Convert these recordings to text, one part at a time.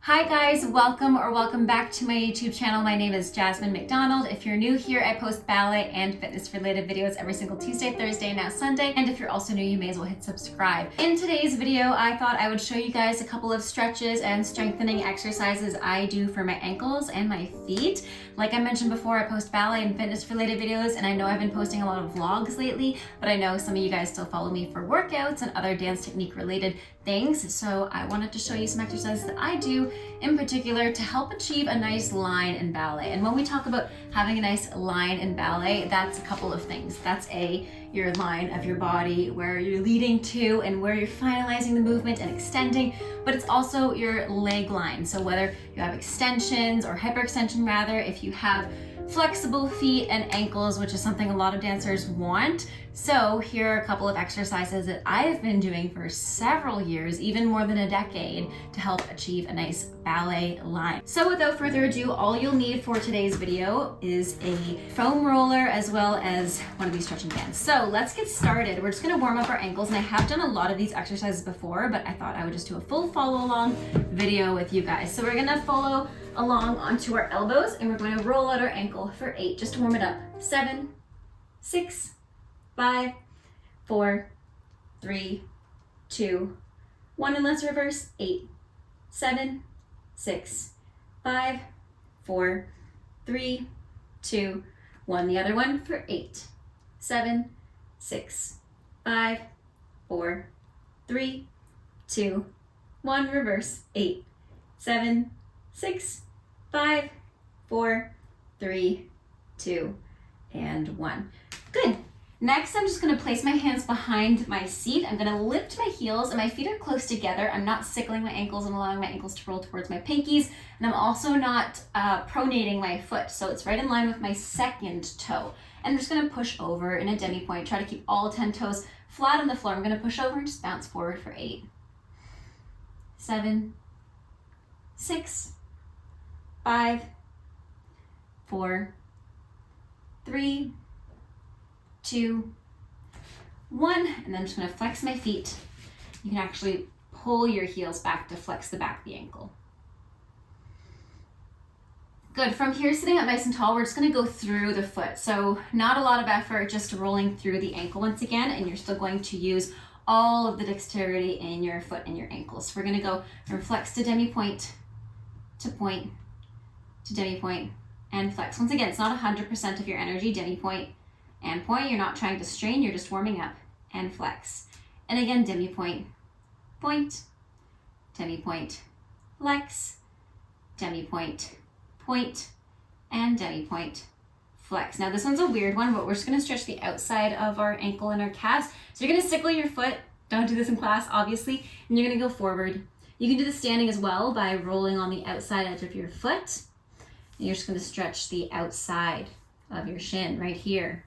Hi guys, welcome back to my YouTube channel. My name is Jasmine McDonald. If you're new here, I post ballet and fitness related videos every single Tuesday, Thursday, and now Sunday. And if you're also new, you may as well hit subscribe. In today's video, I thought I would show you guys a couple of stretches and strengthening exercises I do for my ankles and my feet. Like I mentioned before, I post ballet and fitness related videos, and I know I've been posting a lot of vlogs lately, but I know some of you guys still follow me for workouts and other dance technique related things. So I wanted to show you some exercises that I do in particular to help achieve a nice line in ballet. And when we talk about having a nice line in ballet, that's a couple of things. That's your line of your body, where you're leading to and where you're finalizing the movement and extending, but it's also your leg line. So whether you have extensions or hyperextension rather, if you have flexible feet and ankles, which is something a lot of dancers want. So here are a couple of exercises that I have been doing for several years, even more than a decade, to help achieve a nice ballet line. So without further ado, all you'll need for today's video is a foam roller as well as one of these stretching bands. So let's get started. We're just gonna warm up our ankles, and I have done a lot of these exercises before, but I thought I would just do a full follow along video with you guys. So we're gonna follow along onto our elbows, and we're going to roll out our ankle for 8 just to warm it up. 7, 6, 5, 4, 3, 2, 1, and let's reverse. 8, 7, 6, 5, 4, 3, 2, 1. The other one for 8, 7, 6, 5, 4, 3, 2, 1. Reverse. 8, 7, 6, 5, 4, 3, 2, and 1. Good. Next, I'm just going to place my hands behind my seat. I'm going to lift my heels, and my feet are close together. I'm not sickling my ankles. I'm allowing my ankles to roll towards my pinkies, and I'm also not pronating my foot, so it's right in line with my second toe. And I'm just going to push over in a demi-pointe. Try to keep all 10 toes flat on the floor. I'm going to push over and just bounce forward for 8, 7, 6, 5, 4, 3, 2, 1, and then I'm just going to flex my feet. You can actually pull your heels back to flex the back of the ankle. Good. From here, sitting up nice and tall, we're just going to go through the foot. So not a lot of effort, just rolling through the ankle once again, and you're still going to use all of the dexterity in your foot and your ankles. So we're going to go from flex to demi-pointe to point to demi-pointe and flex. Once again, it's not 100% of your energy. Demi-pointe and point. You're not trying to strain, you're just warming up and flex. And again, demi-pointe, point, demi-pointe, flex, demi-pointe, point, and demi-pointe, flex. Now this one's a weird one, but we're just gonna stretch the outside of our ankle and our calves. So you're gonna sickle your foot. Don't do this in class, obviously. And you're gonna go forward. You can do this standing as well by rolling on the outside edge of your foot. And you're just gonna stretch the outside of your shin right here.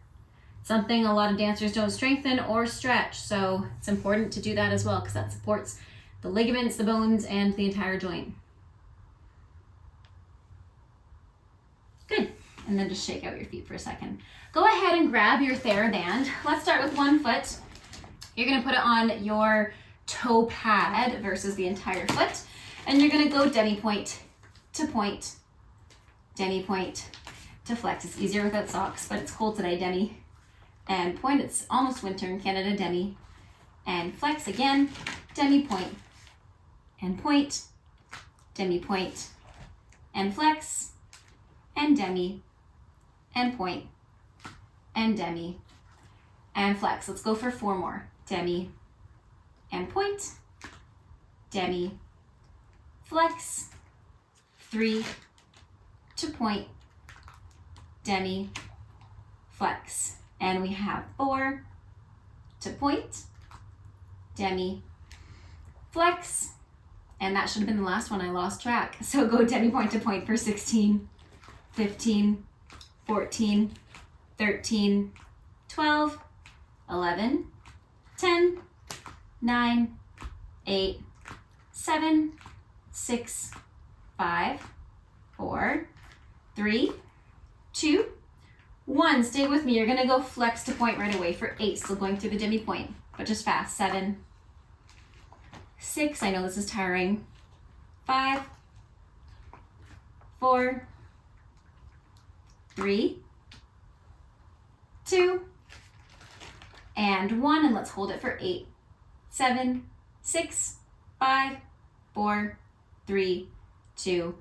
Something a lot of dancers don't strengthen or stretch, so it's important to do that as well because that supports the ligaments, the bones, and the entire joint. Good. And then just shake out your feet for a second. Go ahead and grab your TheraBand. Let's start with one foot. You're gonna put it on your toe pad versus the entire foot, and you're gonna go demi-pointe to point, demi-pointe to flex. It's easier without socks, but it's cold today. Demi and point. It's almost winter in Canada. Demi and flex again. Demi-pointe and point, demi-pointe and flex, and demi and point and demi and flex. Let's go for 4 more. Demi and point, demi, flex, 3 to point, demi, flex. And we have 4 to point, demi, flex, and that should have been the last one. I lost track. So go demi-pointe to point for 16, 15, 14, 13, 12, 11, 10, 9, 8, 7, 6, 5, 4, 3, 2, 1. Stay with me. You're going to go flex to point right away for 8. Still going through the demi-pointe, but just fast. 7, 6. I know this is tiring. 5, 4, 3, 2, and 1. And let's hold it for 8, 7, 6, 5, 4, 3, 2,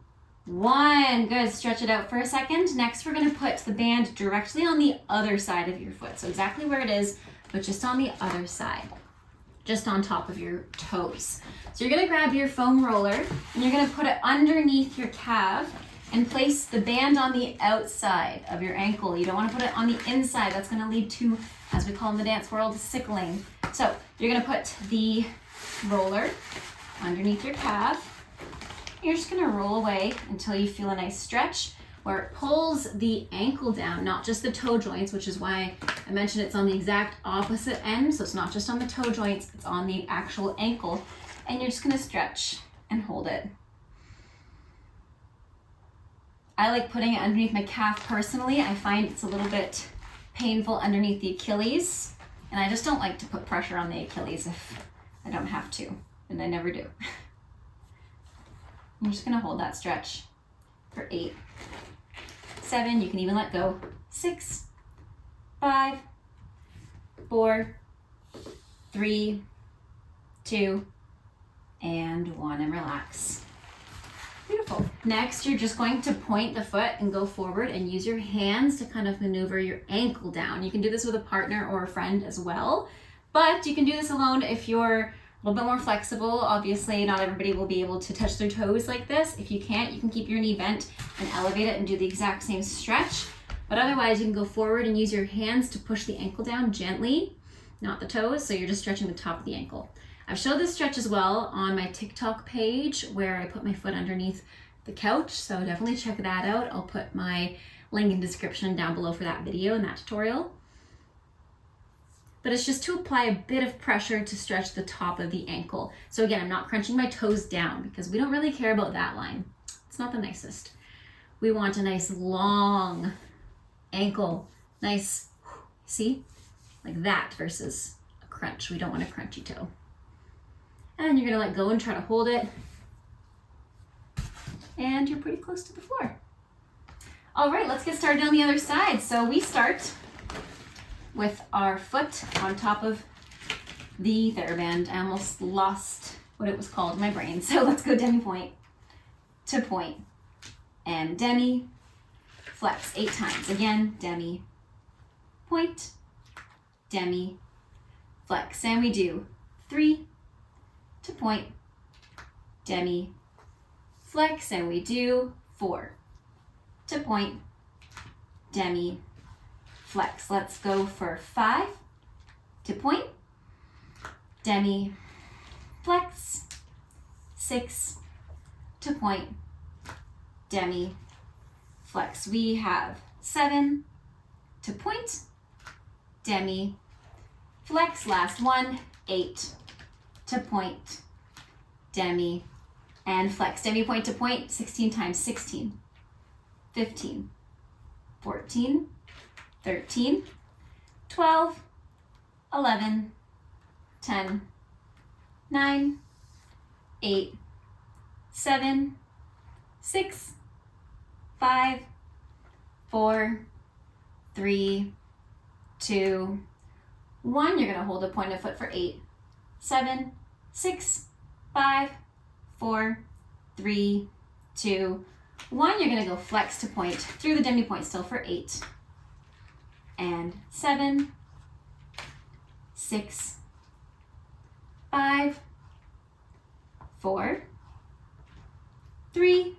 1. Good. Stretch it out for a second. Next, we're going to put the band directly on the other side of your foot. So exactly where it is, but just on the other side, just on top of your toes. So you're going to grab your foam roller and you're going to put it underneath your calf and place the band on the outside of your ankle. You don't want to put it on the inside. That's going to lead to, as we call in the dance world, sickling. So you're going to put the roller underneath your calf. You're just going to roll away until you feel a nice stretch where it pulls the ankle down, not just the toe joints, which is why I mentioned it's on the exact opposite end. So it's not just on the toe joints, it's on the actual ankle. And you're just going to stretch and hold it. I like putting it underneath my calf personally. I find it's a little bit painful underneath the Achilles. And I just don't like to put pressure on the Achilles if I don't have to, and I never do. I'm just gonna hold that stretch for 8, 7, you can even let go, 6, 5, 4, 3, 2, and 1, and relax. Beautiful. Next, you're just going to point the foot and go forward and use your hands to kind of maneuver your ankle down. You can do this with a partner or a friend as well, but you can do this alone if you're a little bit more flexible. Obviously, not everybody will be able to touch their toes like this. If you can't, you can keep your knee bent and elevate it and do the exact same stretch. But otherwise, you can go forward and use your hands to push the ankle down gently, not the toes, so you're just stretching the top of the ankle. I've showed this stretch as well on my TikTok page where I put my foot underneath the couch, so definitely check that out. I'll put my link in the description down below for that video and that tutorial. But it's just to apply a bit of pressure to stretch the top of the ankle. So again, I'm not crunching my toes down because we don't really care about that line. It's not the nicest. We want a nice long ankle, nice, see, like that versus a crunch. We don't want a crunchy toe. And you're gonna let go and try to hold it. And you're pretty close to the floor. All right, let's get started on the other side. So we start with our foot on top of the TheraBand. I almost lost what it was called in my brain. So let's go demi-point to point and demi, flex 8 times. Again, demi, point, demi, flex. And we do 3 to point, demi, flex. And we do 4 to point, demi, flex. Let's go for 5 to point, demi, flex, 6 to point, demi, flex. We have 7 to point, demi, flex. Last one, 8 to point, demi, and flex. Demi, point to point, 16 times, 16, 15, 14, 13, 12, 11, 10, 9, 8, 7, 6, 5, 4, 3, 2, 1. You're going to hold a pointed foot for 8, 7, 6, 5, 4, 3, 2, 1. You're going to go flex to point through the demi point still for 8 and 7, 6, 5, 4, 3,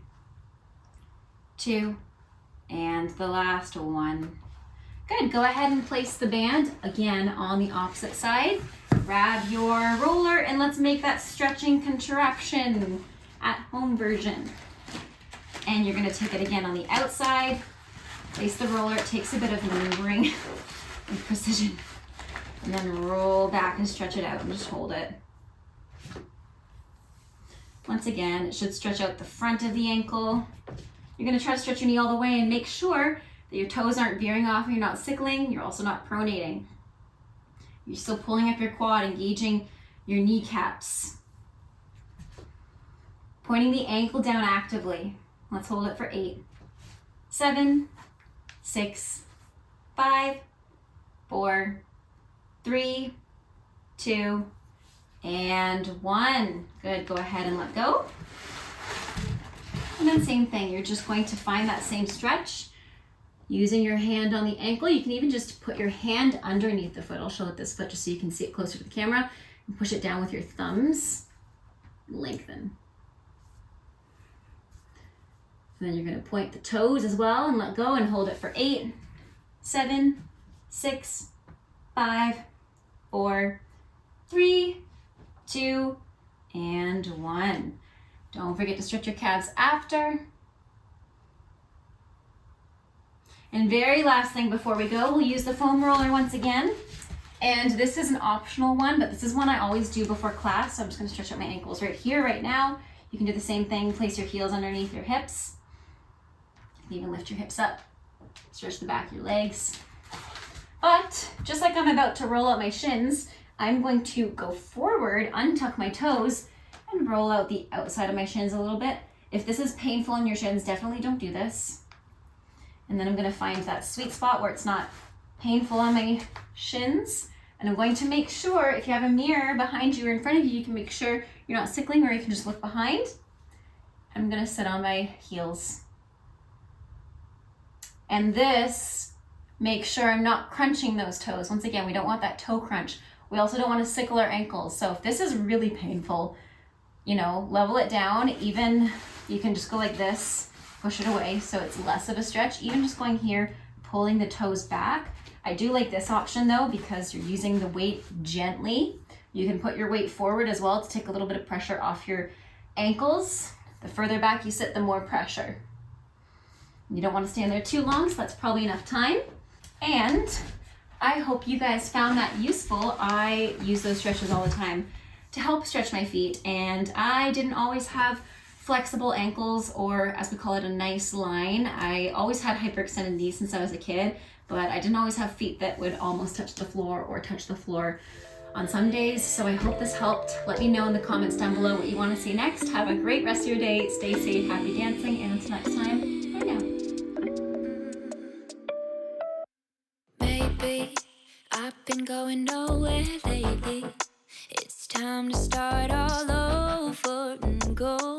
2, and the last one. Good. Go ahead and place the band again on the opposite side. Grab your roller and let's make that stretching contraction at home version. And you're going to take it again on the outside. Place the roller. It takes a bit of maneuvering and precision. And then roll back and stretch it out and just hold it. Once again, it should stretch out the front of the ankle. You're going to try to stretch your knee all the way and make sure that your toes aren't veering off and you're not sickling. You're also not pronating. You're still pulling up your quad, engaging your kneecaps. Pointing the ankle down actively. Let's hold it for 8, 7, 6, 5, 4, 3, 2, and 1. Good, go ahead and let go. And then same thing, you're just going to find that same stretch using your hand on the ankle. You can even just put your hand underneath the foot. I'll show it this foot just so you can see it closer to the camera, and push it down with your thumbs. Lengthen. And then you're going to point the toes as well and let go and hold it for 8, 7, 6, 5, 4, 3, 2, and 1. Don't forget to stretch your calves after. And very last thing before we go, we'll use the foam roller once again. And this is an optional one, but this is one I always do before class. So I'm just gonna stretch out my ankles right here, right now. You can do the same thing, place your heels underneath your hips. You can even lift your hips up, stretch the back of your legs. But just like I'm about to roll out my shins, I'm going to go forward, untuck my toes, and roll out the outside of my shins a little bit. If this is painful in your shins, definitely don't do this. And then I'm gonna find that sweet spot where it's not painful on my shins. And I'm going to make sure, if you have a mirror behind you or in front of you, you can make sure you're not sickling, or you can just look behind. I'm gonna sit on my heels. And this, make sure I'm not crunching those toes. Once again, we don't want that toe crunch. We also don't want to sickle our ankles. So if this is really painful, you know, level it down. Even you can just go like this, push it away so it's less of a stretch. Even just going here, pulling the toes back. I do like this option though, because you're using the weight gently. You can put your weight forward as well to take a little bit of pressure off your ankles. The further back you sit, the more pressure. You don't want to stand there too long, so that's probably enough time. And I hope you guys found that useful. I use those stretches all the time to help stretch my feet, and I didn't always have flexible ankles, or as we call it, a nice line. I always had hyperextended knees since I was a kid, but I didn't always have feet that would almost touch the floor or touch the floor on some days. So I hope this helped. Let me know in the comments down below what you want to see next. Have a great rest of your day. Stay safe, happy dancing, and until next time, bye now. Maybe I've been going nowhere lately. It's time to start all over and go.